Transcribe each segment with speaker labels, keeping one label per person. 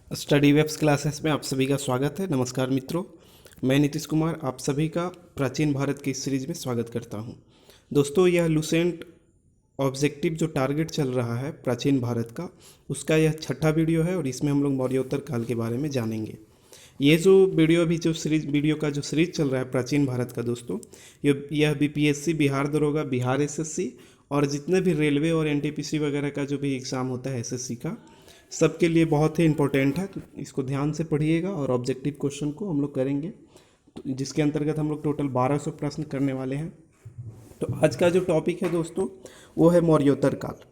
Speaker 1: Study webs classes में आप सभी का स्वागत है। नमस्कार मित्रों, मैं नीतीश कुमार आप सभी का प्राचीन भारत की इस सीरीज में स्वागत करता हूं। दोस्तों, यह लुसेंट ऑब्जेक्टिव जो टारगेट चल रहा है प्राचीन भारत का, उसका यह छठा वीडियो है और इसमें हम लोग मौर्योत्तर काल के बारे में जानेंगे। ये जो वीडियो अभी जो सीरीज वीडियो का जो सीरीज चल रहा है प्राचीन भारत का दोस्तों, यह बीपीएससी, बिहार दरोगा, बिहार एसएससी और जितने भी रेलवे और एनटीपीसी वगैरह का जो भी एग्ज़ाम होता है एसएससी का, सबके लिए बहुत ही इंपॉर्टेंट है। तो इसको ध्यान से पढ़िएगा और ऑब्जेक्टिव क्वेश्चन को हम लोग करेंगे, तो जिसके अंतर्गत हम लोग टोटल 1200 प्रश्न करने वाले हैं। तो आज का जो टॉपिक है दोस्तों, वो है मौर्योत्तर काल।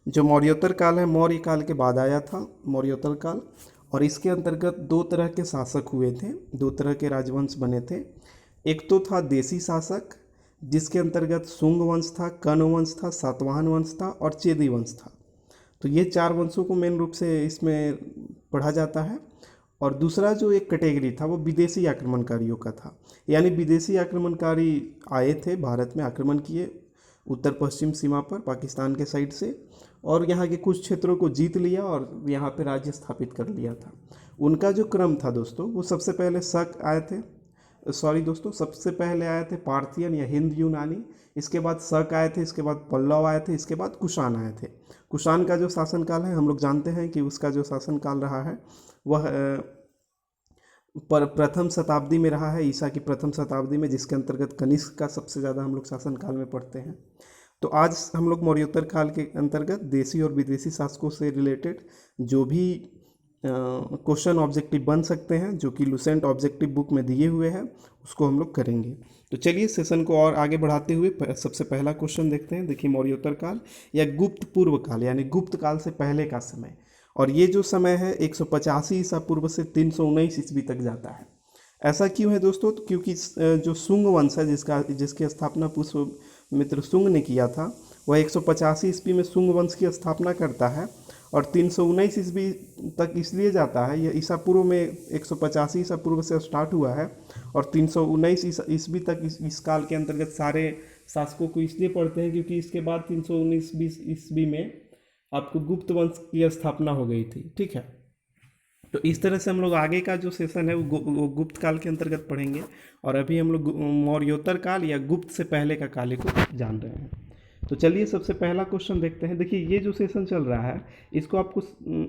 Speaker 1: जो मौर्योत्तर काल है, मौर्य काल के बाद आया था मौर्योत्तर काल, और इसके अंतर्गत दो तरह के शासक हुए थे, दो तरह के राजवंश बने थे। एक तो था देसी शासक, जिसके अंतर्गत शुंग वंश था, कर्ण वंश था, सातवाहन वंश था और चेदी वंश था। तो ये चार वंशों को मेन रूप से इसमें पढ़ा जाता है। और दूसरा जो एक कैटेगरी था वो विदेशी आक्रमणकारियों का था, यानी विदेशी आक्रमणकारी आए थे भारत में, आक्रमण किए उत्तर पश्चिम सीमा पर पाकिस्तान के साइड से, और यहाँ के कुछ क्षेत्रों को जीत लिया और यहाँ पे राज्य स्थापित कर लिया था। उनका जो क्रम था दोस्तों, वो सबसे पहले शक आए थे, सॉरी दोस्तों, सबसे पहले आए थे पार्थियन या हिंद यूनानी, इसके बाद शक आए थे, इसके बाद पल्लव आए थे, इसके बाद कुषाण आए थे। कुषाण का जो शासनकाल है, हम लोग जानते हैं कि उसका जो शासनकाल रहा है वह पर प्रथम शताब्दी में रहा है, ईसा की प्रथम शताब्दी में, जिसके अंतर्गत कनिष्क का सबसे ज़्यादा हम लोग शासनकाल में पढ़ते हैं। तो आज हम लोग मौर्योत्तर काल के अंतर्गत देशी और विदेशी शासकों से रिलेटेड जो भी क्वेश्चन ऑब्जेक्टिव बन सकते हैं, जो कि लुसेंट ऑब्जेक्टिव बुक में दिए हुए हैं, उसको हम लोग करेंगे। तो चलिए सेशन को और आगे बढ़ाते हुए सबसे पहला क्वेश्चन देखते हैं। देखिए, मौर्योत्तर काल या गुप्त पूर्व काल, यानी गुप्त काल से पहले का समय, और ये जो समय है 185 ईसा पूर्व से 319 ईस्वी तक जाता है। ऐसा क्यों है दोस्तों? तो क्योंकि जो शुंग वंश है, जिसकी स्थापना पुष्यमित्र शुंग ने किया था, वह 185 ईस्वी में शुंग वंश की स्थापना करता है और 319 ईस्वी तक इसलिए जाता है, यह ईसा पूर्व में 185 ईसा पूर्व से स्टार्ट हुआ है और 319 ईस्वी तक इस काल के अंतर्गत सारे शासकों को इसलिए पढ़ते हैं क्योंकि इसके बाद 319 ईस्वी में आपको गुप्त वंश की स्थापना हो गई थी। ठीक है, तो इस तरह से हम लोग आगे का जो सेशन है वो गुप्त काल के अंतर्गत पढ़ेंगे, और अभी हम लोग मौर्योत्तर काल या गुप्त से पहले का काल को जान रहे हैं। तो चलिए सबसे पहला क्वेश्चन देखते हैं। देखिए, ये जो सेशन चल रहा है, इसको आपको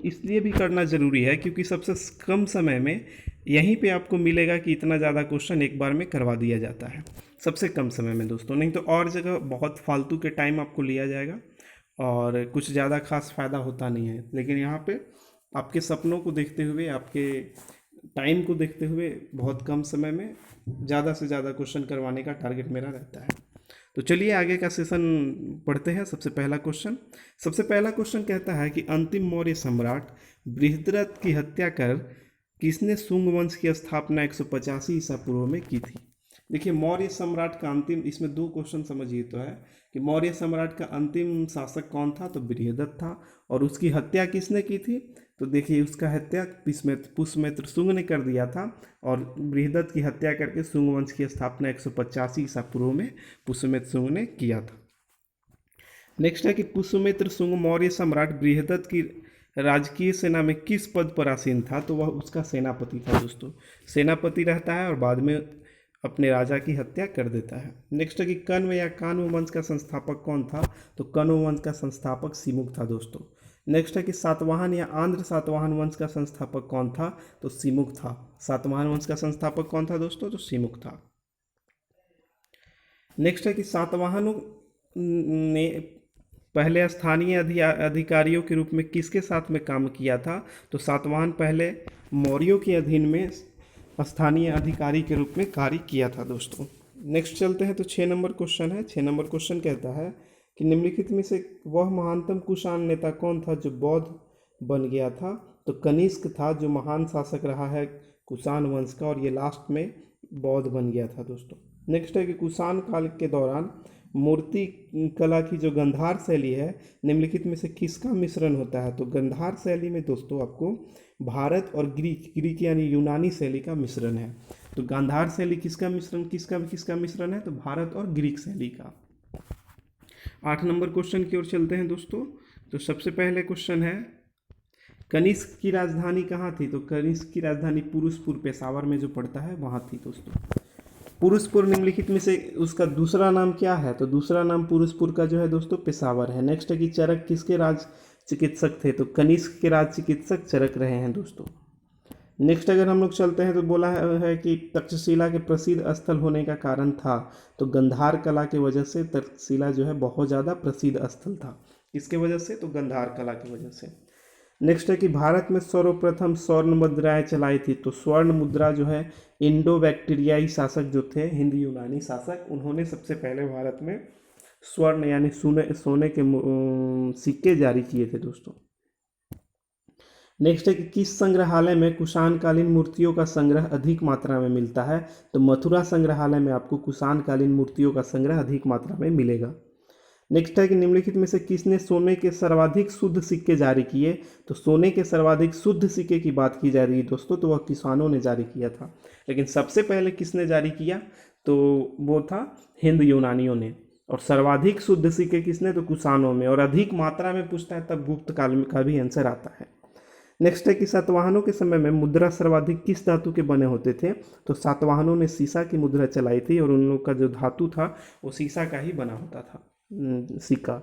Speaker 1: इसलिए भी करना ज़रूरी है क्योंकि सबसे कम समय में यहीं पे आपको मिलेगा कि इतना ज़्यादा क्वेश्चन एक बार में करवा दिया जाता है, सबसे कम समय में दोस्तों। नहीं तो और जगह बहुत फालतू के टाइम आपको लिया जाएगा और कुछ ज़्यादा खास फ़ायदा होता नहीं है। लेकिन यहाँ पे आपके सपनों को देखते हुए, आपके टाइम को देखते हुए, बहुत कम समय में ज़्यादा से ज़्यादा क्वेश्चन करवाने का टारगेट मेरा रहता है। तो चलिए आगे का सेशन पढ़ते हैं। सबसे पहला क्वेश्चन कहता है कि अंतिम मौर्य सम्राट बृहद्रथ की हत्या कर किसने शुंग वंश की स्थापना 185 ईसा पूर्व में की थी? देखिए, मौर्य सम्राट का अंतिम, इसमें दो क्वेश्चन समझिए तो है कि मौर्य सम्राट का अंतिम शासक कौन था? तो बृहद्रथ था। और उसकी हत्या किसने की थी? तो देखिए, उसका हत्या पुष्यमित्र शुंग ने कर दिया था, और बृहद्रथ की हत्या करके शुंग वंश की स्थापना 185 ईसा पूर्व में पुष्यमित्र शुंग ने किया था। नेक्स्ट है कि पुष्यमित्र शुंग मौर्य सम्राट बृहद्रथ की राजकीय सेना में किस पद पर आसीन था? तो वह उसका सेनापति था दोस्तों। सेनापति रहता है और बाद में अपने राजा की हत्या कर देता है। नेक्स्ट है कि कण्व या कान्व वंश का संस्थापक कौन था? तो कण्व वंश का संस्थापक सिमुक था दोस्तों। नेक्स्ट है कि सातवाहन या आंध्र सातवाहन वंश का संस्थापक कौन था? तो सिमुक था। सातवाहन वंश का संस्थापक कौन था दोस्तों? तो सिमुक था। नेक्स्ट है कि सातवाहनों ने पहले स्थानीय अधिकारियों के रूप में किसके साथ में काम किया था? तो सातवाहन पहले मौर्यों के अधीन में स्थानीय अधिकारी के रूप में कार्य किया था दोस्तों। नेक्स्ट चलते हैं। तो 6 नंबर क्वेश्चन है। 6 नंबर क्वेश्चन कहता है कि निम्नलिखित में से वह महानतम कुषाण नेता कौन था जो बौद्ध बन गया था? तो कनिष्क था, जो महान शासक रहा है कुषाण वंश का, और ये लास्ट में बौद्ध बन गया था दोस्तों। नेक्स्ट है कि कुषाण काल के दौरान मूर्ति कला की जो गंधार शैली है, निम्नलिखित में से किसका मिश्रण होता है? तो गंधार शैली में दोस्तों आपको भारत और ग्रीक यानी यूनानी शैली का मिश्रण है। तो गांधार शैली किसका मिश्रण है? तो भारत और ग्रीक शैली का। 8 नंबर क्वेश्चन की ओर चलते हैं दोस्तों। तो सबसे पहले क्वेश्चन है कनिष्क की राजधानी कहाँ थी? तो कनिष्क की राजधानी पुरुषपुर, पेशावर में जो पड़ता है वहाँ थी दोस्तों। पुरुषपुर निम्नलिखित में से उसका दूसरा नाम क्या है? तो दूसरा नाम पुरुषपुर का जो है दोस्तों पेशावर है। नेक्स्ट है कि चरक किसके राज चिकित्सक थे? तो कनिष्क के राज चिकित्सक चरक रहे हैं दोस्तों। नेक्स्ट अगर हम लोग चलते हैं तो बोला है कि तक्षशिला के प्रसिद्ध स्थल होने का कारण था, तो गंधार कला की वजह से तक्षशिला जो है बहुत ज़्यादा प्रसिद्ध स्थल था। किसके वजह से? तो गंधार कला की वजह से। नेक्स्ट है कि भारत में सर्वप्रथम स्वर्ण मुद्राएं चलाई थी। तो स्वर्ण मुद्रा जो है इंडो बैक्टीरियाई शासक जो थे, हिंद यूनानी शासक, उन्होंने सबसे पहले भारत में स्वर्ण यानी सोने के सिक्के जारी किए थे दोस्तों। नेक्स्ट है कि किस संग्रहालय में कुषाणकालीन मूर्तियों का संग्रह अधिक मात्रा में मिलता है? तो मथुरा संग्रहालय में आपको कुषाणकालीन मूर्तियों का संग्रह अधिक मात्रा में मिलेगा। नेक्स्ट है कि निम्नलिखित में से किसने सोने के सर्वाधिक शुद्ध सिक्के जारी किए? तो सोने के सर्वाधिक शुद्ध सिक्के की बात की जा रही है दोस्तों, तो वह किसानों ने जारी किया था। लेकिन सबसे पहले किसने जारी किया? तो वो था हिंद यूनानियों ने। और सर्वाधिक शुद्ध सिक्के किसने? तो कुषाणों में। और अधिक मात्रा में पूछता है तब गुप्त काल में का भी आंसर आता है। नेक्स्ट है कि सातवाहनों के समय में मुद्रा सर्वाधिक किस धातु के बने होते थे? तो सातवाहनों ने सीसा की मुद्रा चलाई थी और उन लोग का जो धातु था वो सीसा का ही बना होता था, सिक्का।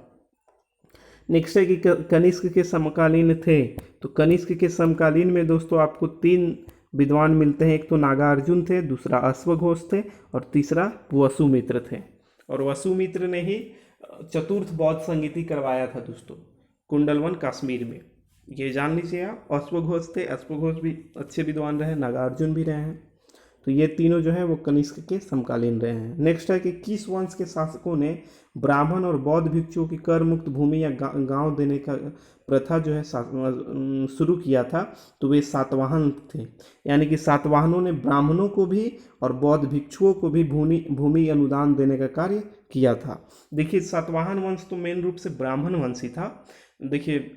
Speaker 1: नेक्स्ट है कि कनिष्क के समकालीन थे। तो कनिष्क के समकालीन में दोस्तों आपको 3 विद्वान मिलते हैं। एक तो नागार्जुन थे, दूसरा अश्वघोष थे और तीसरा वसुमित्र थे। और वसुमित्र ने ही चतुर्थ बौद्ध संगीति करवाया था दोस्तों, कुंडलवन कश्मीर में। ये जान लीजिए आप। अश्वघोष थे, अश्वघोष भी अच्छे विद्वान रहे, नागार्जुन भी रहे हैं। तो ये तीनों जो है वो कनिष्क के समकालीन रहे हैं। नेक्स्ट है कि किस वंश के शासकों ने ब्राह्मण और बौद्ध भिक्षुओं की कर मुक्त भूमि या गांव देने का प्रथा जो है शुरू किया था? तो वे सातवाहन थे। यानी कि सातवाहनों ने ब्राह्मणों को भी और बौद्ध भिक्षुओं को भी भूमि अनुदान देने का कार्य किया था। देखिए सातवाहन वंश तो मेन रूप से ब्राह्मण वंश ही था। देखिए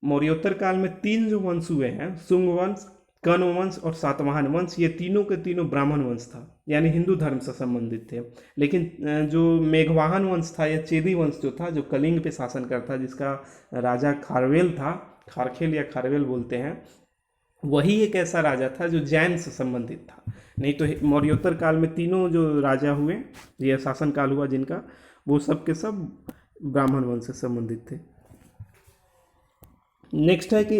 Speaker 1: मौर्योत्तर काल में 3 जो वंश हुए हैं, शुंग वंश, कण्व वंश और सातवाहन वंश, ये तीनों के तीनों ब्राह्मण वंश था, यानी हिंदू धर्म से संबंधित थे। लेकिन जो मेघवाहन वंश था या चेदी वंश जो था, जो कलिंग पे शासन करता, जिसका राजा खारवेल था, खारखेल या खारवेल बोलते हैं, वही एक ऐसा राजा था जो जैन से संबंधित था। नहीं तो मौर्योत्तर काल में तीनों जो राजा हुए, यह शासन काल हुआ जिनका, वो सब के सब ब्राह्मण वंश से संबंधित थे। नेक्स्ट है कि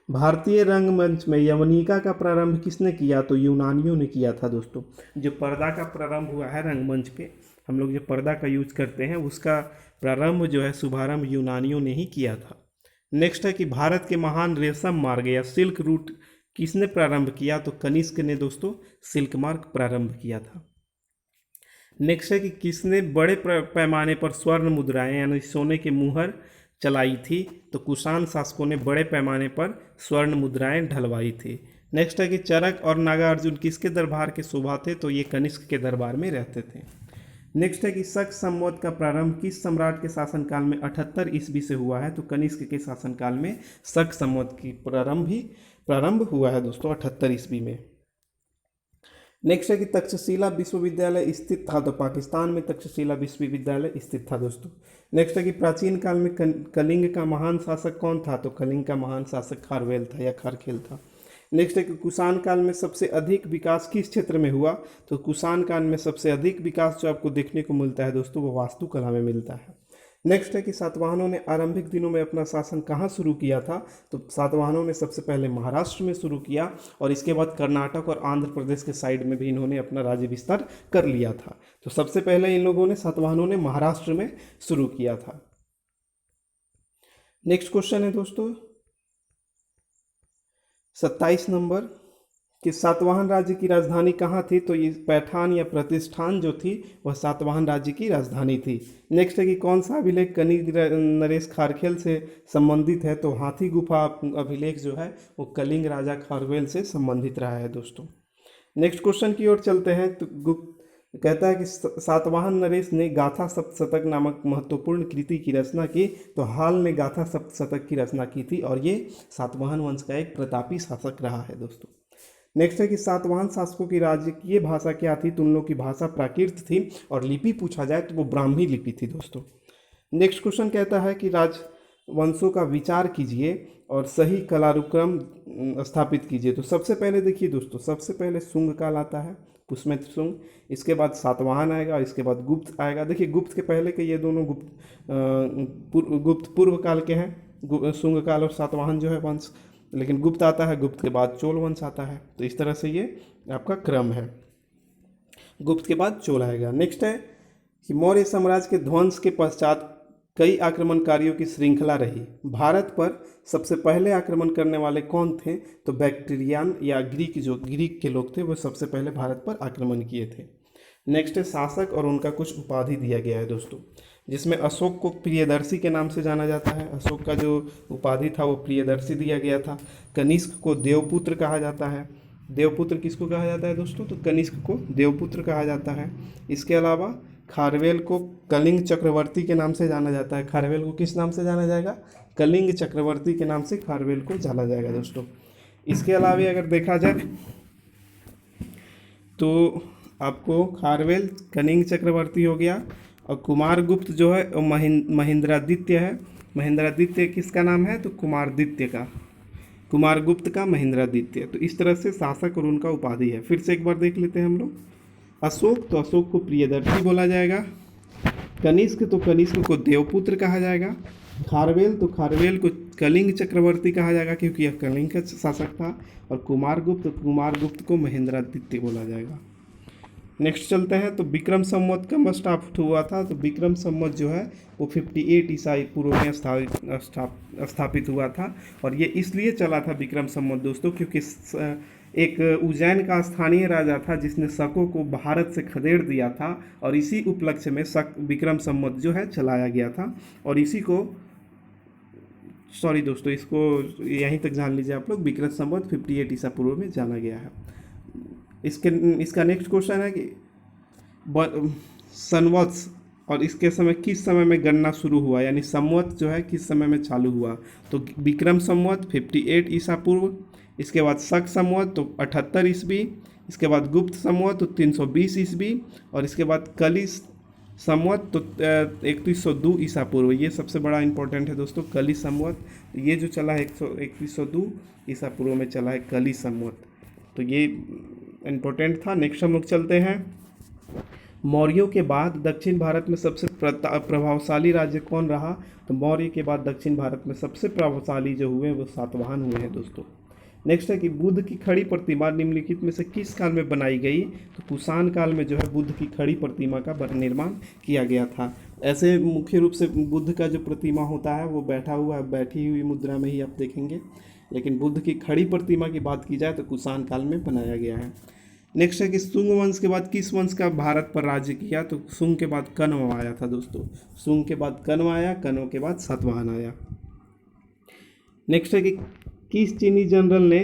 Speaker 1: भारतीय रंगमंच में यवनिका का प्रारंभ किसने किया? तो यूनानियों ने किया था दोस्तों। जो पर्दा का प्रारंभ हुआ है रंगमंच पे, हम लोग जो पर्दा का यूज करते हैं, उसका प्रारंभ जो है शुभारंभ यूनानियों ने ही किया था। नेक्स्ट है कि भारत के महान रेशम मार्ग या सिल्क रूट किसने प्रारंभ किया? तो कनिष्क ने दोस्तों सिल्क मार्ग प्रारंभ किया था। नेक्स्ट है कि किसने बड़े पैमाने पर स्वर्ण मुद्राएं यानी सोने के मुहर चलाई थी? तो कुषाण शासकों ने बड़े पैमाने पर स्वर्ण मुद्राएं ढलवाई थी। नेक्स्ट है कि चरक और नागार्जुन किसके दरबार के शोभा थे? तो ये कनिष्क के दरबार में रहते थे। नेक्स्ट है कि शक संवत का प्रारंभ किस सम्राट के शासनकाल में 78 ईस्वी से हुआ है? तो कनिष्क के शासनकाल में शक संवत की प्रारंभ हुआ है दोस्तों 78 ईस्वी में। नेक्स्ट है कि तक्षशिला विश्वविद्यालय स्थित था। तो पाकिस्तान में तक्षशिला विश्वविद्यालय स्थित था दोस्तों। नेक्स्ट है कि प्राचीन काल में कलिंग का महान शासक कौन था? तो कलिंग का महान शासक खारवेल था या खारखेल था। नेक्स्ट है कि कुषाण काल में सबसे अधिक विकास किस क्षेत्र में हुआ? तो कुषाण काल में सबसे अधिक विकास जो आपको देखने को मिलता है दोस्तों, वो वास्तुकला में मिलता है। नेक्स्ट है कि सातवाहनों ने आरंभिक दिनों में अपना शासन कहाँ शुरू किया था? तो सातवाहनों ने सबसे पहले महाराष्ट्र में शुरू किया और इसके बाद कर्नाटक और आंध्र प्रदेश के साइड में भी इन्होंने अपना राज्य विस्तार कर लिया था। तो सबसे पहले इन लोगों ने सातवाहनों ने महाराष्ट्र में शुरू किया था। नेक्स्ट क्वेश्चन है दोस्तों 27 नंबर कि सातवाहन राज्य की राजधानी कहाँ थी? तो ये पैठान या प्रतिष्ठान जो थी वह सातवाहन राज्य की राजधानी थी। नेक्स्ट है कि कौन सा अभिलेख कनिष्क नरेश खारखेल से संबंधित है? तो हाथी गुफा अभिलेख जो है वो कलिंग राजा खारवेल से संबंधित रहा है दोस्तों। नेक्स्ट क्वेश्चन की ओर चलते हैं। तो कहता है कि सातवाहन नरेश ने गाथा सप्तशतक नामक महत्वपूर्ण कृति की रचना की। तो हाल ने गाथा सप्तशतक की रचना की थी और ये सातवाहन वंश का एक प्रतापी शासक रहा है दोस्तों। नेक्स्ट है कि सातवाहन शासकों की राजकीय भाषा क्या थी? तो उन लोगों की भाषा प्राकृत थी और लिपि पूछा जाए तो वो ब्राह्मी लिपि थी दोस्तों। नेक्स्ट क्वेश्चन कहता है कि वंशों का विचार कीजिए और सही कालानुक्रम स्थापित कीजिए। तो सबसे पहले देखिए दोस्तों, सबसे पहले शुंग काल आता है, पुष्यमित्र शुंग। इसके बाद सातवाहन आएगा, इसके बाद गुप्त आएगा। देखिए गुप्त के पहले के ये दोनों गुप्त पूर्व काल के हैं, शुंग काल और सातवाहन जो है वंश। लेकिन गुप्त आता है, गुप्त के बाद चोल वंश आता है। तो इस तरह से ये आपका क्रम है, गुप्त के बाद चोल आएगा। नेक्स्ट है कि मौर्य साम्राज्य के ध्वंस के पश्चात कई आक्रमणकारियों की श्रृंखला रही। भारत पर सबसे पहले आक्रमण करने वाले कौन थे? तो बैक्टीरियन या ग्रीक, जो ग्रीक के लोग थे वो सबसे पहले भारत पर आक्रमण किए थे। नेक्स्ट है शासक और उनका कुछ उपाधि दिया गया है दोस्तों, जिसमें अशोक को प्रियदर्शी के नाम से जाना जाता है। अशोक का जो उपाधि था वो प्रियदर्शी दिया गया था। कनिष्क को देवपुत्र कहा जाता है। देवपुत्र किसको कहा जाता है दोस्तों? तो कनिष्क को देवपुत्र कहा जाता है। इसके अलावा खारवेल को कलिंग चक्रवर्ती के नाम से जाना जाता है। खारवेल को किस नाम से जाना जाएगा? कलिंग चक्रवर्ती के नाम से खारवेल को जाना जाएगा दोस्तों। इसके अलावा अगर देखा जाए तो आपको खारवेल, कलिंग चक्रवर्ती हो गया, और कुमारगुप्त जो है वो महेंद्रादित्य है। महेंद्रादित्य किसका नाम है? तो कुमारदित्य का, कुमारगुप्त का महेंद्रादित्य। तो इस तरह से शासक और उनका उपाधि है। फिर से एक बार देख लेते हैं हम लोग। अशोक, तो अशोक को प्रियदर्शी बोला जाएगा। कनिष्क, तो कनिष्क को देवपुत्र कहा जाएगा। खारवेल, तो खारवेल को कलिंग चक्रवर्ती कहा जाएगा क्योंकि यह कलिंग का शासक था। और कुमारगुप्त, कुमारगुप्त को महेंद्रादित्य बोला जाएगा। नेक्स्ट चलते हैं। तो विक्रम संवत कब स्थापित हुआ था? तो विक्रम संवत जो है वो 58 ईसाई पूर्व में स्थापित हुआ था। और ये इसलिए चला था विक्रम संवत दोस्तों क्योंकि एक उज्जैन का स्थानीय राजा था जिसने शकों को भारत से खदेड़ दिया था, और इसी उपलक्ष्य में शक विक्रम संवत जो है चलाया गया था। और इसी को, सॉरी दोस्तों, इसको यहीं तक जान लीजिए आप लोग, विक्रम संवत 58 ईसा पूर्व में जाना गया है। इसका नेक्स्ट क्वेश्चन है कि संवत्स और इसके समय किस समय में गणना शुरू हुआ, यानी संवत जो है किस समय में चालू हुआ? तो विक्रम संवत 58 ईसा पूर्व, इसके बाद शक संवत तो 78 ईस्वी, इसके बाद गुप्त संवत तो 320 ईस्वी, और इसके बाद कली संवत तो 3102 ईसा पूर्व। ये सबसे बड़ा इंपॉर्टेंट है दोस्तों, कली संवत। ये जो चला है 3102 ईसा पूर्व में चला है कली संवत, तो ये इम्पोर्टेंट था। नेक्स्ट हम लोग चलते हैं। मौर्यों के बाद दक्षिण भारत में सबसे प्रभावशाली राज्य कौन रहा? तो मौर्य के बाद दक्षिण भारत में सबसे प्रभावशाली जो हुए वो सातवाहन हुए हैं दोस्तों। नेक्स्ट है कि बुद्ध की खड़ी प्रतिमा निम्नलिखित में से किस काल में बनाई गई? तो कुषाण काल में जो है बुद्ध की खड़ी प्रतिमा का निर्माण किया गया था। ऐसे मुख्य रूप से बुद्ध का जो प्रतिमा होता है वो बैठी हुई मुद्रा में ही आप देखेंगे, लेकिन बुद्ध की खड़ी प्रतिमा की बात की जाए तो कुषाण काल में बनाया गया है। नेक्स्ट है कि शुंग वंश के बाद किस वंश का भारत पर राज्य किया? तो शुंग के बाद कण्व आया था दोस्तों। शुंग के बाद कण्व आया, कण्व के बाद सातवाहन आया। नेक्स्ट है कि किस चीनी जनरल ने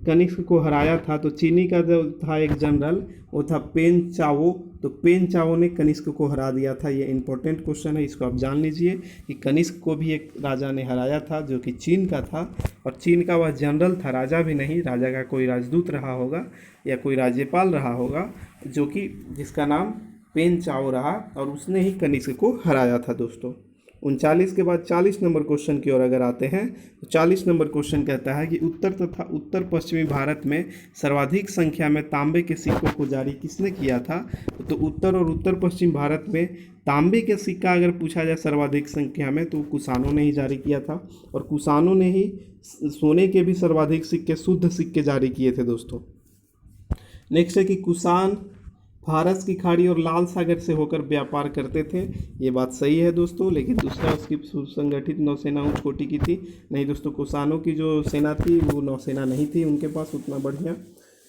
Speaker 1: कनिष्क को हराया था? तो चीनी का जो था एक जनरल वो था पेन चाओ। तो पेन चाओ ने कनिष्क को हरा दिया था। ये इंपॉर्टेंट क्वेश्चन है, इसको आप जान लीजिए कि कनिष्क को भी एक राजा ने हराया था जो कि चीन का था, और चीन का वह जनरल था, राजा भी नहीं। राजा का कोई राजदूत रहा होगा या कोई राज्यपाल रहा होगा जो कि जिसका नाम पेन चाओ रहा, और उसने ही कनिष्क को हराया था दोस्तों। 39 के बाद 40 नंबर क्वेश्चन की ओर अगर आते हैं तो 40 नंबर क्वेश्चन कहता है कि उत्तर तथा उत्तर पश्चिमी भारत में सर्वाधिक संख्या में तांबे के सिक्कों को जारी किसने किया था? तो उत्तर और उत्तर पश्चिम भारत में तांबे के सिक्का अगर पूछा जाए सर्वाधिक संख्या में तो कुषाणों ने ही जारी किया था, और कुषाणों ने ही सोने के भी सर्वाधिक सिक्के, शुद्ध सिक्के जारी किए थे दोस्तों। नेक्स्ट है कि कुषाण फारस की खाड़ी और लाल सागर से होकर व्यापार करते थे। ये बात सही है दोस्तों, लेकिन दूसरा उसकी सुसंगठित नौसेना उच्च कोटि की थी। नहीं दोस्तों, कुषाणों की जो सेना थी वो नौसेना नहीं थी उनके पास उतना बढ़िया,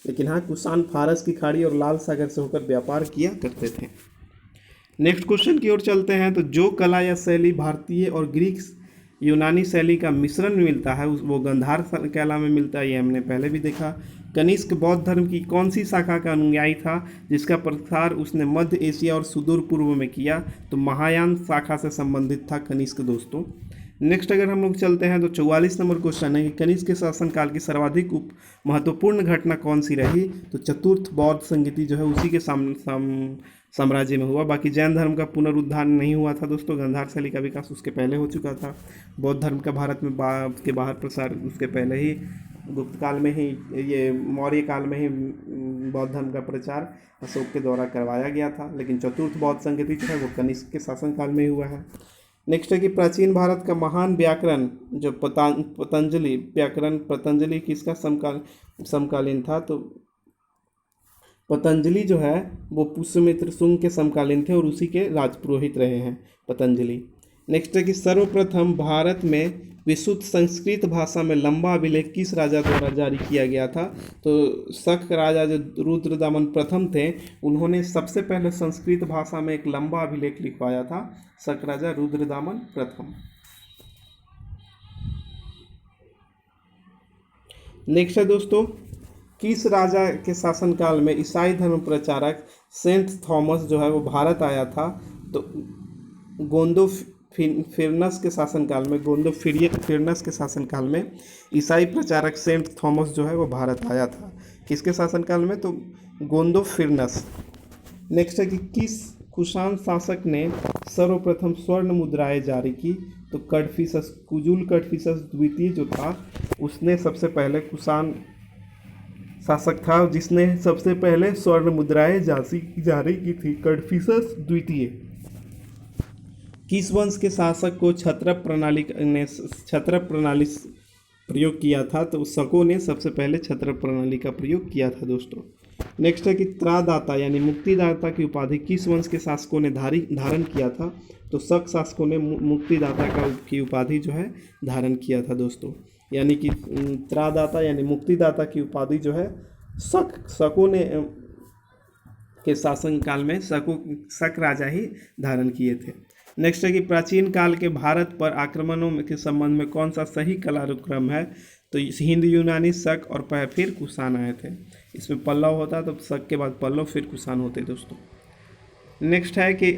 Speaker 1: लेकिन हाँ कुषाण फारस की खाड़ी और लाल सागर से होकर व्यापार किया करते थे। नेक्स्ट क्वेश्चन की ओर चलते हैं। तो जो कला या शैली भारतीय और ग्रीक यूनानी शैली का मिश्रण मिलता है वो गंधार कला में मिलता है, ये हमने पहले भी देखा। कनिष्क बौद्ध धर्म की कौन सी शाखा का अनुयायी था जिसका प्रसार उसने मध्य एशिया और सुदूर पूर्व में किया? तो महायान शाखा से संबंधित था कनिष्क दोस्तों। नेक्स्ट अगर हम लोग चलते हैं तो 44 नंबर क्वेश्चन है कि कनिष्क के शासनकाल की सर्वाधिक महत्वपूर्ण घटना कौन सी रही? तो चतुर्थ बौद्ध संगीति जो है उसी के साम्राज्य में हुआ। बाकी जैन धर्म का पुनरुद्धार नहीं हुआ था दोस्तों, गांधार शैली का विकास उसके पहले हो चुका था। बौद्ध धर्म का भारत में के बाहर प्रसार उसके पहले ही, गुप्त काल में ही, ये मौर्य काल में ही बौद्ध धर्म का प्रचार अशोक के द्वारा करवाया गया था। लेकिन चतुर्थ बौद्ध संगति जो है वो कनिष्क के शासनकाल में ही हुआ है। नेक्स्ट है कि प्राचीन भारत का महान व्याकरण जो पतंजलि व्याकरण, पतंजलि किसका समकालीन था? तो पतंजलि जो है वो पुष्यमित्र शुंग के समकालीन थे और उसी के राजपुरोहित रहे हैं पतंजलि। नेक्स्ट है कि सर्वप्रथम भारत में विशुद्ध संस्कृत भाषा में लंबा अभिलेख किस राजा द्वारा जारी किया गया था? तो शक राजा जो रुद्रदामन प्रथम थे, उन्होंने सबसे पहले संस्कृत भाषा में एक लंबा अभिलेख लिखवाया था, शक राजा रुद्रदामन प्रथम। नेक्स्ट है दोस्तों, किस राजा के शासनकाल में ईसाई धर्म प्रचारक सेंट थॉमस जो है वो भारत आया था? तो गोंदो फिरनस के शासनकाल में, गोंदो फिरनस के शासनकाल में ईसाई प्रचारक सेंट थॉमस जो है वो भारत आया था। किसके शासनकाल में? तो गोंदो फिरनस। नेक्स्ट है कि किस कुषाण शासक ने सर्वप्रथम स्वर्ण मुद्राएं जारी की? तो कडफिसस, कुजुल कडफिसस द्वितीय जो था उसने सबसे पहले, कुषाण शासक था जिसने सबसे पहले स्वर्ण मुद्राएं जारी की थी, कडफिसस द्वितीय। किस वंश के शासक को क्षत्रप प्रणाली प्रयोग किया था? तो शकों ने सबसे पहले क्षत्रप प्रणाली का प्रयोग किया था दोस्तों। नेक्स्ट है कि त्रादाता यानी मुक्तिदाता की उपाधि किस वंश के शासकों ने धारण किया था? तो शक शासकों ने मुक्तिदाता की उपाधि जो है धारण किया था दोस्तों। यानी कि त्रादाता यानी मुक्तिदाता की उपाधि जो है शकों ने के शासनकाल में शक राजा ही धारण किए थे। नेक्स्ट है कि प्राचीन काल के भारत पर आक्रमणों के संबंध में कौन सा सही कालानुक्रम है? तो हिंद यूनानी, शक और फिर कुषाण आए थे। इसमें पल्लव होता तो शक के बाद पल्लव फिर कुषाण होते दोस्तों। नेक्स्ट है कि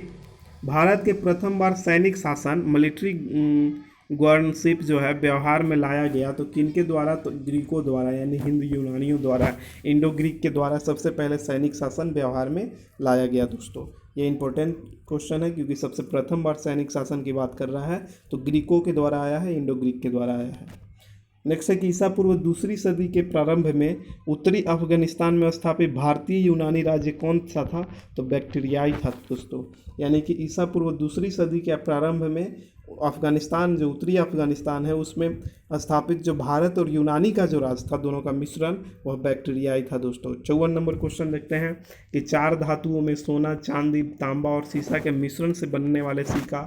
Speaker 1: भारत के प्रथम बार सैनिक शासन मिलिट्री गवर्नशिप जो है व्यवहार में लाया गया तो किनके द्वारा? तो ग्रीकों द्वारा, यानी हिंद यूनानियों द्वारा, इंडो ग्रीक के द्वारा सबसे पहले सैनिक शासन व्यवहार में लाया गया दोस्तों। ये इंपॉर्टेंट क्वेश्चन है क्योंकि सबसे प्रथम बार सैनिक शासन की बात कर रहा है तो ग्रीकों के द्वारा आया है, इंडो ग्रीक के द्वारा आया है। नेक्स्ट है कि ईसा पूर्व दूसरी सदी के प्रारंभ में उत्तरी अफगानिस्तान में स्थापित भारतीय यूनानी राज्य कौन सा था? तो बैक्टीरियाई था दोस्तों। यानी कि ईसा पूर्व दूसरी सदी के प्रारंभ में अफगानिस्तान, जो उत्तरी अफगानिस्तान है, उसमें स्थापित जो भारत और यूनानी का जो राज था, दोनों का मिश्रण, वह बैक्टीरियाई था दोस्तों। 54 नंबर क्वेश्चन देखते हैं कि चार धातुओं में सोना, चांदी, तांबा और सीसा के मिश्रण से बनने वाले सिक्का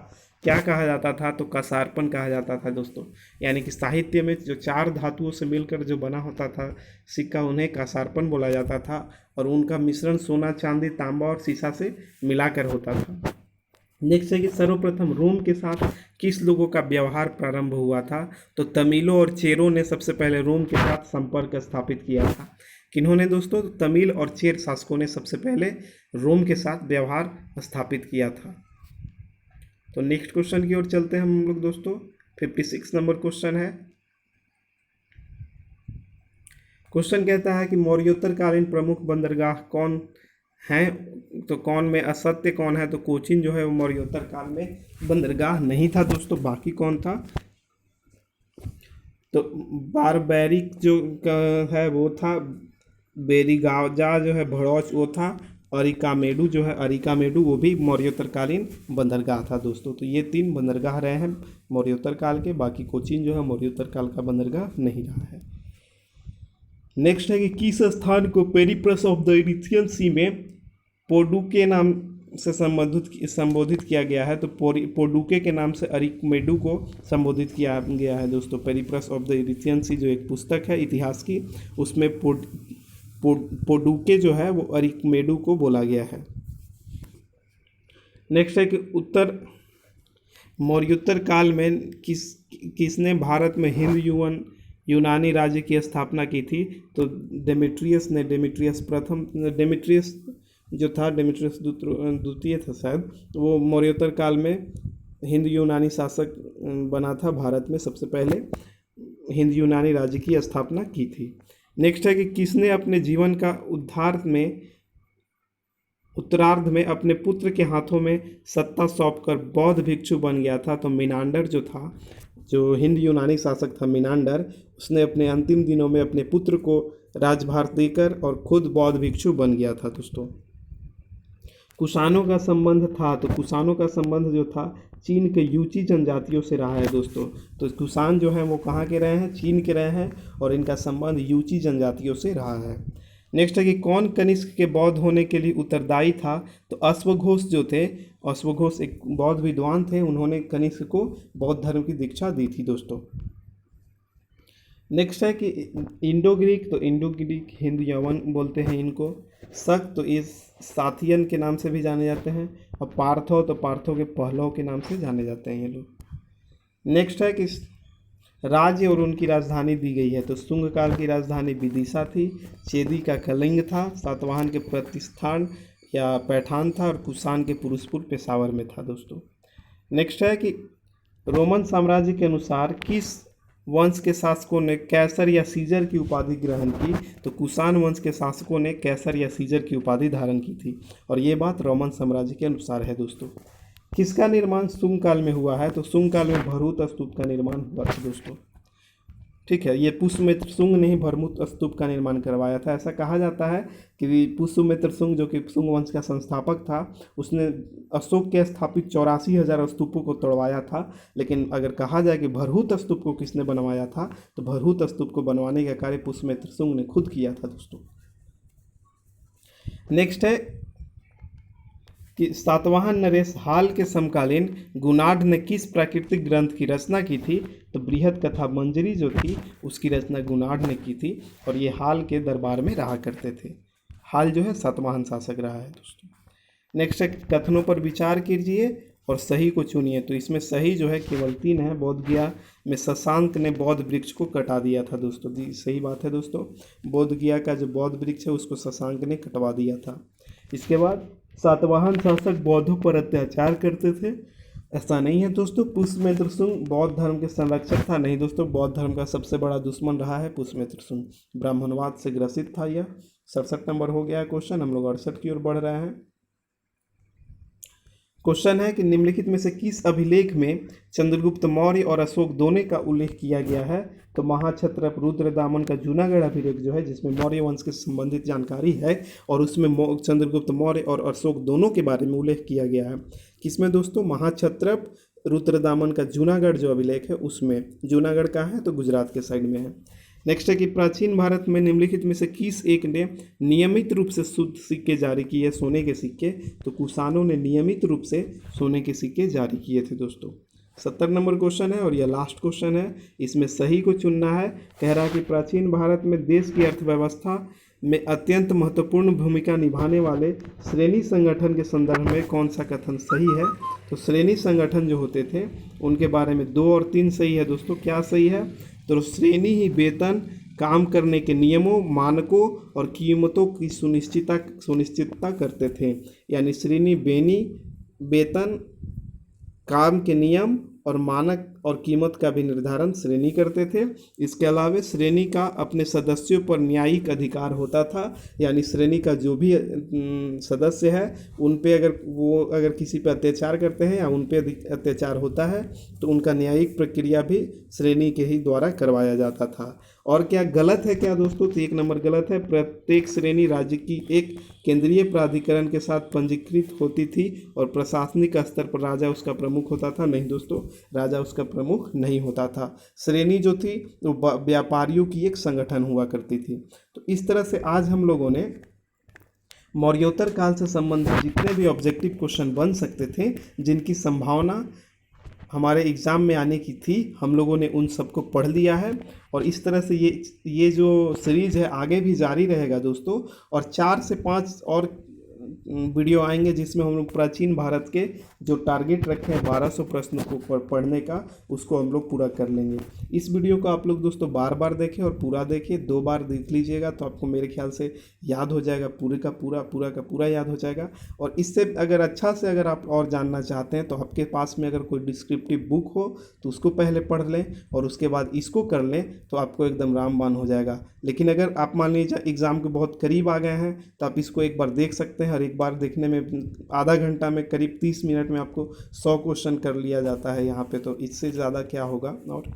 Speaker 1: क्या कहा जाता था? तो कसारपन कहा जाता था दोस्तों। यानी कि साहित्य में जो चार धातुओं से मिलकर जो बना होता था सिक्का, उन्हें कसारपन बोला जाता था और उनका मिश्रण सोना, चांदी, तांबा और सीसा से मिलाकर होता था। नेक्स्ट है कि सर्वप्रथम रोम के साथ किस लोगों का व्यवहार प्रारंभ हुआ था? तो तमिलों और चेरों ने सबसे पहले रोम के साथ संपर्क स्थापित किया था। किन्होंने दोस्तों? तमिल और चेर शासकों ने सबसे पहले रोम के साथ व्यवहार स्थापित किया था। तो नेक्स्ट क्वेश्चन की ओर चलते हैं हम लोग दोस्तों। 56 नंबर क्वेश्चन है। क्वेश्चन कहता है कि मौर्योत्तरकालीन प्रमुख बंदरगाह कौन हैं? तो कौन में असत्य कौन है? तो कोचीन जो है वो मौर्योत्तर काल में बंदरगाह नहीं था दोस्तों। बाकी कौन था? तो बारबैरिक जो है वो था, बेरिगाजा जो है भड़ौच वो था, अरिकामेडू जो है, अरिकामेडू वो भी मौर्योत्तरकालीन बंदरगाह था दोस्तों। तो ये तीन बंदरगाह रहे हैं मौर्योत्तर काल के। बाकी कोचीन जो है मौर्योत्तर काल का बंदरगाह नहीं रहा है। नेक्स्ट है कि किस स्थान को पेरिप्लस ऑफ द इरिथियन सी में पोडुके नाम से संबोधित किया गया है? तो पोडुके के नाम से अरिकमेडू को संबोधित किया गया है दोस्तों। पेरिप्लस ऑफ द इरिथियन सी जो एक पुस्तक है इतिहास की, उसमें पोडुके जो है वो अरिकमेडू को बोला गया है। नेक्स्ट है कि उत्तर मौर्योत्तर काल में किसने भारत में हिंद यूनानी राज्य की स्थापना की थी? तो डेमेट्रियस ने, डेमेट्रियस जो था, डेमेट्रियस द्वितीय था शायद, वो मौर्योत्तर काल में हिंद यूनानी शासक बना था, भारत में सबसे पहले हिंद यूनानी राज्य की स्थापना की थी। नेक्स्ट है कि किसने अपने जीवन का उद्धार में उत्तरार्ध में अपने पुत्र के हाथों में सत्ता सौंपकर बौद्ध भिक्षु बन गया था। तो मिनांडर जो था, जो हिंद यूनानी शासक था मिनांडर, उसने अपने अंतिम दिनों में अपने पुत्र को राजभार देकर और खुद बौद्ध भिक्षु बन गया था दोस्तों। कुषाणों का संबंध था, तो कुषाणों का संबंध जो था चीन के यूची जनजातियों से रहा है दोस्तों। तो कुषाण जो हैं वो कहाँ के रहे हैं, चीन के रहे हैं, और इनका संबंध यूची जनजातियों से रहा है। नेक्स्ट है कि कौन कनिष्क के बौद्ध होने के लिए उत्तरदायी था। तो अश्वघोष जो थे, अश्वघोष एक बौद्ध विद्वान थे, उन्होंने कनिष्क को बौद्ध धर्म की दीक्षा दी थी दोस्तों। नेक्स्ट है कि इंडो ग्रीक, तो इंडो ग्रीक हिंद यवन बोलते हैं इनको। शक, तो इस साथियन के नाम से भी जाने जाते हैं। और पार्थो, तो पार्थो के पहलव के नाम से जाने जाते हैं ये लोग। नेक्स्ट है कि राज्य और उनकी राजधानी दी गई है। तो शुंग काल की राजधानी विदिशा थी, चेदी का कलिंग था, सातवाहन के प्रतिष्ठान या पैठान था, और कुषाण के पुरुषपुर पेशावर में था दोस्तों। नेक्स्ट है कि रोमन साम्राज्य के अनुसार किस वंश के शासकों ने कैसर या सीजर की उपाधि ग्रहण की। तो कुषाण वंश के शासकों ने कैसर या सीजर की उपाधि धारण की थी, और ये बात रोमन साम्राज्य के अनुसार है दोस्तों। किसका निर्माण शुंग काल में हुआ है। तो शुंग काल में भरहुत स्तूप का निर्माण हुआ था दोस्तों। ठीक है, ये पुष्यमित्र शुंग ने ही भरहुत स्तूप का निर्माण करवाया था। ऐसा कहा जाता है कि पुष्यमित्र शुंग, जो कि शुंग वंश का संस्थापक था, उसने अशोक के स्थापित 84,000 स्तूपों को तोड़वाया था। लेकिन अगर कहा जाए कि भरहुत स्तूप को किसने बनवाया था, तो भरहुत स्तूप को बनवाने का कार्य पुष्यमित्र शुंग ने खुद किया था दोस्तों। नेक्स्ट है कि सातवाहन नरेश हाल के समकालीन गुणाढ़ ने किस प्राकृतिक ग्रंथ की रचना की थी। तो बृहद कथा मंजरी जो थी उसकी रचना गुणाढ़ ने की थी, और ये हाल के दरबार में रहा करते थे। हाल जो है सातवाहन शासक रहा है दोस्तों। नेक्स्ट है कथनों पर विचार कीजिए और सही को चुनिए। तो इसमें सही जो है केवल 3 है। बोध गया में शशांक ने बौद्ध वृक्ष को कटा दिया था दोस्तों। जी सही बात है दोस्तों, बोध गया का जो बौद्ध वृक्ष है उसको शशांक ने कटवा दिया था। इसके बाद सातवाहन शासक बौद्धों पर अत्याचार करते थे। ऐसा नहीं है दोस्तों पुष्यमित्र शुंग बौद्ध धर्म के संरक्षक था, नहीं दोस्तों, बौद्ध धर्म का सबसे बड़ा दुश्मन रहा है पुष्यमित्र शुंग। ब्राह्मणवाद से ग्रसित था यह। 67 नंबर हो गया है क्वेश्चन, हम लोग 68 की ओर बढ़ रहे हैं। क्वेश्चन है कि निम्नलिखित में से किस अभिलेख में चंद्रगुप्त मौर्य और अशोक दोनों का उल्लेख किया गया है। तो महाक्षत्रप रुद्रदामन का जूनागढ़ अभिलेख जो है, जिसमें मौर्य वंश के संबंधित जानकारी है, और उसमें चंद्रगुप्त मौर्य और अशोक दोनों के बारे में उल्लेख किया गया है। किसमें दोस्तों, महाक्षत्रप रुद्रदामन का जूनागढ़ जो अभिलेख है उसमें। जूनागढ़ का है तो गुजरात के साइड में है। नेक्स्ट है कि प्राचीन भारत में निम्नलिखित में से किस एक ने नियमित रूप से शुद्ध सिक्के जारी किए, सोने के सिक्के। तो कुषाणों ने नियमित रूप से सोने के सिक्के जारी किए थे दोस्तों। 70 नंबर क्वेश्चन है और यह लास्ट क्वेश्चन है, इसमें सही को चुनना है। कह रहा है कि प्राचीन भारत में देश की अर्थव्यवस्था में अत्यंत महत्वपूर्ण भूमिका निभाने वाले श्रेणी संगठन के संदर्भ में कौन सा कथन सही है। तो श्रेणी संगठन जो होते थे उनके बारे में 2 और 3 सही है दोस्तों। क्या सही है, तो श्रेणी ही वेतन, काम करने के नियमों, मानकों और कीमतों की सुनिश्चितता करते थे। यानी श्रेणी बेनी वेतन, काम के नियम और मानक और कीमत का भी निर्धारण श्रेणी करते थे। इसके अलावा श्रेणी का अपने सदस्यों पर न्यायिक अधिकार होता था। यानी श्रेणी का जो भी सदस्य है उन पे अगर किसी पे अत्याचार करते हैं या उन पे अत्याचार होता है तो उनका न्यायिक प्रक्रिया भी श्रेणी के ही द्वारा करवाया जाता था। और क्या गलत है क्या दोस्तों, तो 1 नंबर गलत है। प्रत्येक श्रेणी राज्य की एक केंद्रीय प्राधिकरण के साथ पंजीकृत होती थी और प्रशासनिक स्तर पर राजा उसका प्रमुख होता था। नहीं दोस्तों, राजा उसका प्रमुख नहीं होता था। श्रेणी जो थी वो व्यापारियों की एक संगठन हुआ करती थी। तो इस तरह से आज हम लोगों ने मौर्योत्तर काल से संबंधित जितने भी ऑब्जेक्टिव क्वेश्चन बन सकते थे, जिनकी संभावना हमारे एग्ज़ाम में आने की थी, हम लोगों ने उन सबको पढ़ लिया है। और इस तरह से ये जो सीरीज़ है आगे भी जारी रहेगा दोस्तों। और 4 से 5 और वीडियो आएंगे जिसमें हम लोग प्राचीन भारत के जो टारगेट रखे हैं 1200 प्रश्नों को पढ़ने का, उसको हम लोग पूरा कर लेंगे। इस वीडियो को आप लोग दोस्तों बार बार देखें और पूरा देखें। 2 बार देख लीजिएगा तो आपको मेरे ख्याल से याद हो जाएगा, पूरे का पूरा याद हो जाएगा। और इससे अगर अच्छा से अगर आप और जानना चाहते हैं तो आपके पास में अगर कोई डिस्क्रिप्टिव बुक हो तो उसको पहले पढ़ लें और उसके बाद इसको कर लें तो आपको एकदम रामबाण हो जाएगा। लेकिन अगर आप मान लीजिए एग्ज़ाम के बहुत करीब आ गए हैं तो आप इसको एक बार देख सकते हैं और एक एक बार देखने में आधा घंटा में करीब 30 मिनट में आपको 100 क्वेश्चन कर लिया जाता है यहाँ पे, तो इससे ज़्यादा क्या होगा। और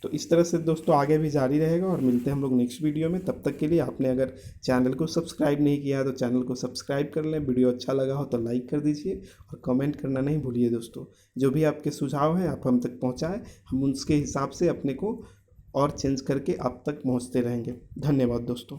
Speaker 1: तो इस तरह से दोस्तों आगे भी जारी रहेगा और मिलते हैं हम लोग नेक्स्ट वीडियो में। तब तक के लिए आपने अगर चैनल को सब्सक्राइब नहीं किया है तो चैनल को सब्सक्राइब कर लें, वीडियो अच्छा लगा हो तो लाइक कर दीजिए और कमेंट करना नहीं भूलिए दोस्तों। जो भी आपके सुझाव हैं आप हम तक पहुँचाएँ, हम उसके हिसाब से अपने को और चेंज करके आप तक पहुँचते रहेंगे। धन्यवाद दोस्तों।